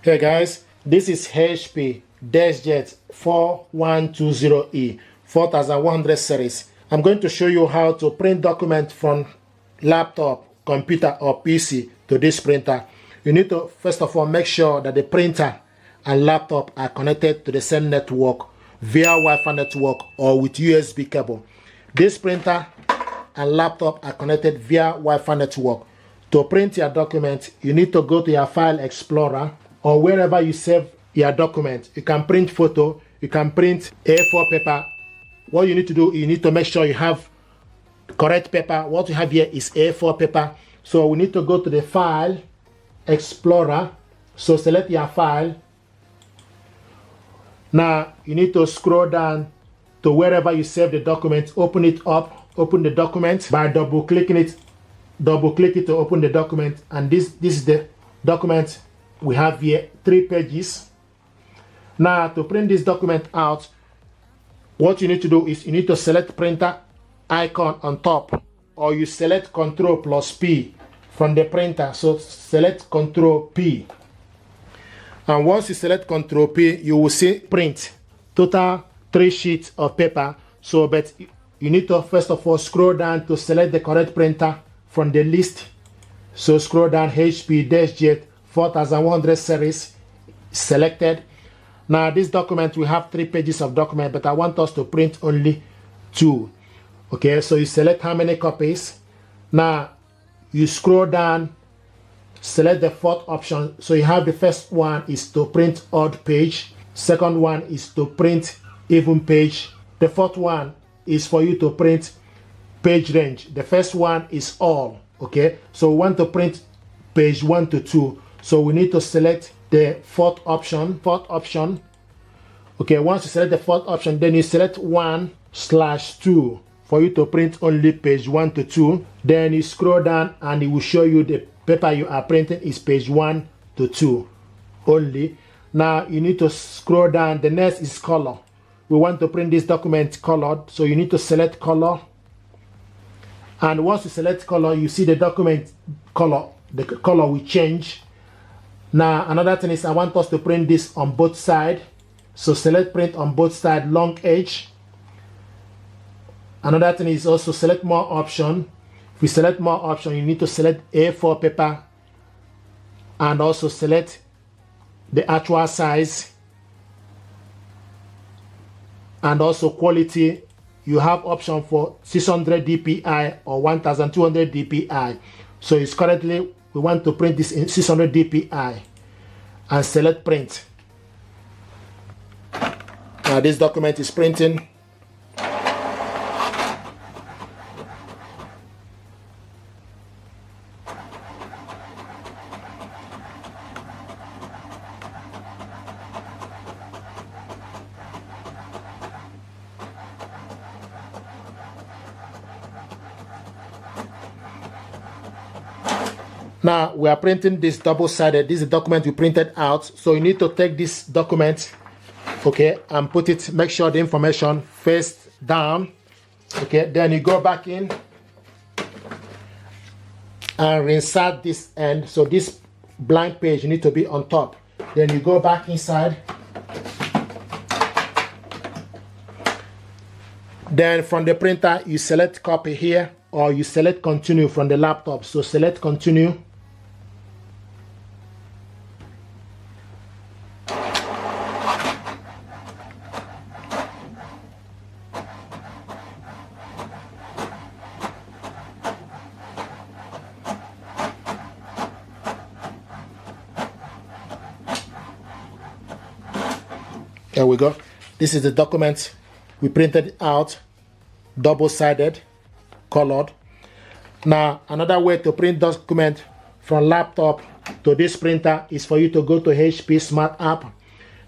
Hey guys, this is HP Deskjet 4120E 4100 series. I'm going to show you how to print document from laptop, computer or PC to this printer. You need to first of all make sure that the printer and laptop are connected to the same network via Wi-Fi network or with USB cable. This printer and laptop are connected via Wi-Fi network. To print your document, you need to go to your file explorer or wherever you save your document. You can print photo, you can print A4 paper. What you need to do, you need to make sure you have correct paper. What you have here is A4 paper. So we need to go to the file explorer. So select your file. Now you need to scroll down to wherever you save the document. Open it up, open the document by double clicking it. Double click it to open the document, and this is the document. We have here 3 pages. Now to print this document out, what you need to do is you need to select printer icon on top, or you select Ctrl plus P from the printer. So select Ctrl P, and once you select Ctrl P, you will see print total 3 sheets of paper. So but you need to first of all scroll down to select the correct printer from the list. So scroll down, HP Deskjet 4100 series selected. Now this document, we have 3 pages of document, but I want us to print only 2. Okay, so you select how many copies. Now you scroll down, select the 4th option. So you have the first one is to print odd page, second one is to print even page, the 4th one is for you to print page range. The first one is all. Okay, so we want to print page 1 to 2. So we need to select the 4th option. Okay, once you select the 4th option, then you select 1/2 for you to print only page 1 to 2. Then you scroll down and it will show you the paper you are printing is page 1 to 2 only. Now you need to scroll down. The next is color. We want to print this document colored, so you need to select color. And once you select color, you see the document color. The color will change. Now another thing is I want us to print this on both sides. So select print on both sides, long edge. Another thing is also select more option. If you select more option, you need to select A4 paper and also select the actual size and also quality. You have option for 600 dpi or 1200 dpi. So it's currently we want to print this in 600 dpi and select print. Now this document is printing. Now we are printing this double-sided. This is the document we printed out. So you need to take this document, okay, and put it, make sure the information face down. Okay, then you go back in and reinsert this end. So this blank page, you need to be on top. Then you go back inside. Then from the printer, you select copy here, or you select continue from the laptop. So select continue. There we go. This is the document we printed out, double-sided, colored. Now another way to print document from laptop to this printer is for you to go to HP Smart App.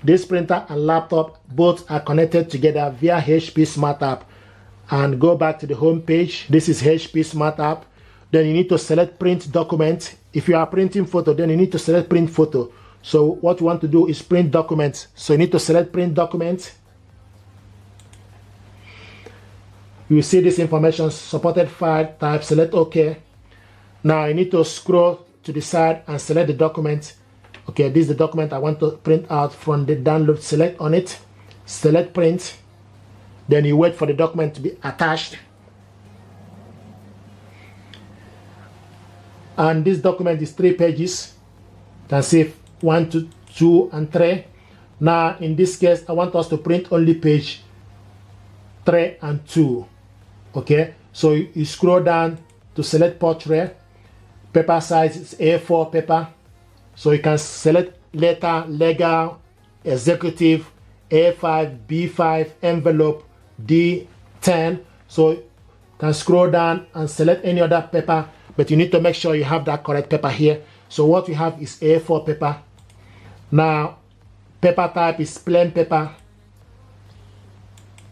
This printer and laptop both are connected together via HP Smart App, and go back to the home page. This is HP Smart App. Then you need to select print document. If you are printing photo, then you need to select print photo. So what you want to do is print documents. So you need to select print document. You will see this information, supported file type, select OK. Now you need to scroll to the side and select the document Okay, this is the document I want to print out from the download. Select on it, select print, then you wait for the document to be attached. And this document is 3 pages. You can see 1, 2, and 3. Now in this case, I want us to print only page 3 and 2. Okay, so you scroll down to select portrait. Paper size is A4 paper. So you can select letter, legal, executive, A5, B5, envelope, D10. So you can scroll down and select any other paper, but you need to make sure you have that correct paper here. So what we have is A4 paper. Now, paper type is plain paper.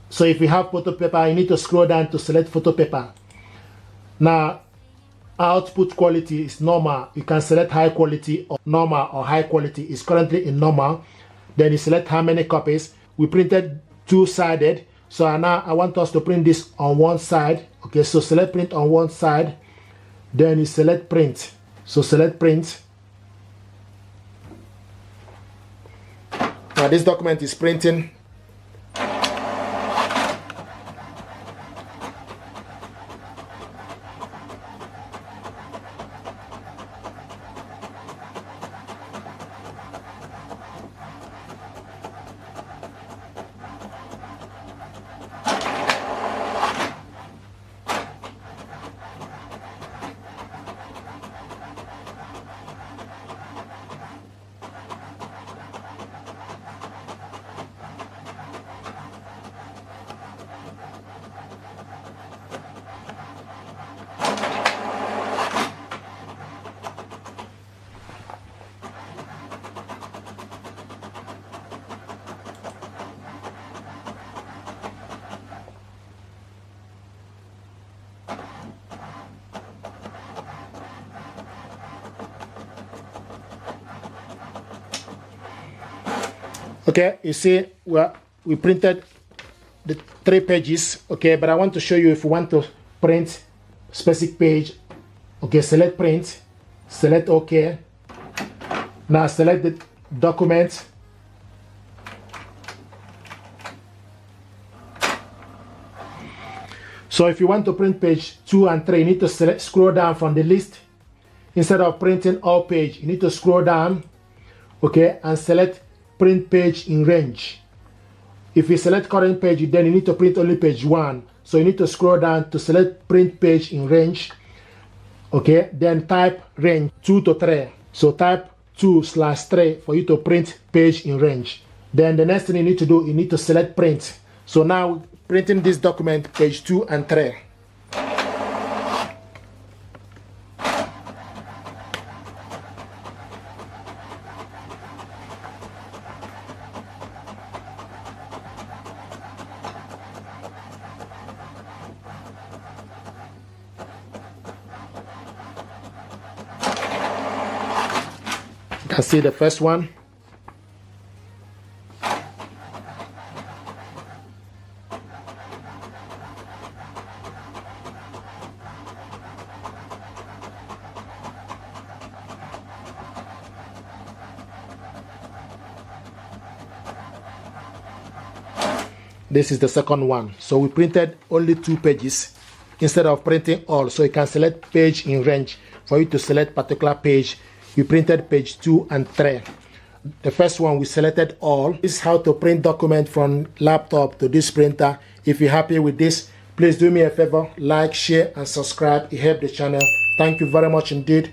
So if you have photo paper, you need to scroll down to select photo paper. Now, output quality is normal. You can select high quality or normal or high quality. It's currently in normal. Then you select how many copies. We printed 2-sided. So now I want us to print this on one side. Okay, so select print on one side. Then you select print. So select print. Now this document is printing. Okay, you see, we printed the 3 pages. Okay, but I want to show you if you want to print specific page. Okay, select print, select OK. Now select the document. So if you want to print page 2 and 3, you need to scroll down from the list. Instead of printing all page, you need to scroll down, okay, and select print page in range. If you select current page, then you need to print only page 1. So you need to scroll down to select print page in range. Okay, then type range 2 to 3. So type 2/3 for you to print page in range. Then the next thing you need to do, you need to select print. So now printing this document page 2 and 3. You can see the first one. This is the second one. So we printed only 2 pages instead of printing all. So you can select page in range. For you to select particular page, we printed page 2 and 3. The first one we selected all. This is how to print document from laptop to this printer. If you're happy with this, please do me a favor, like, share, and subscribe. It helps the channel. Thank you very much indeed.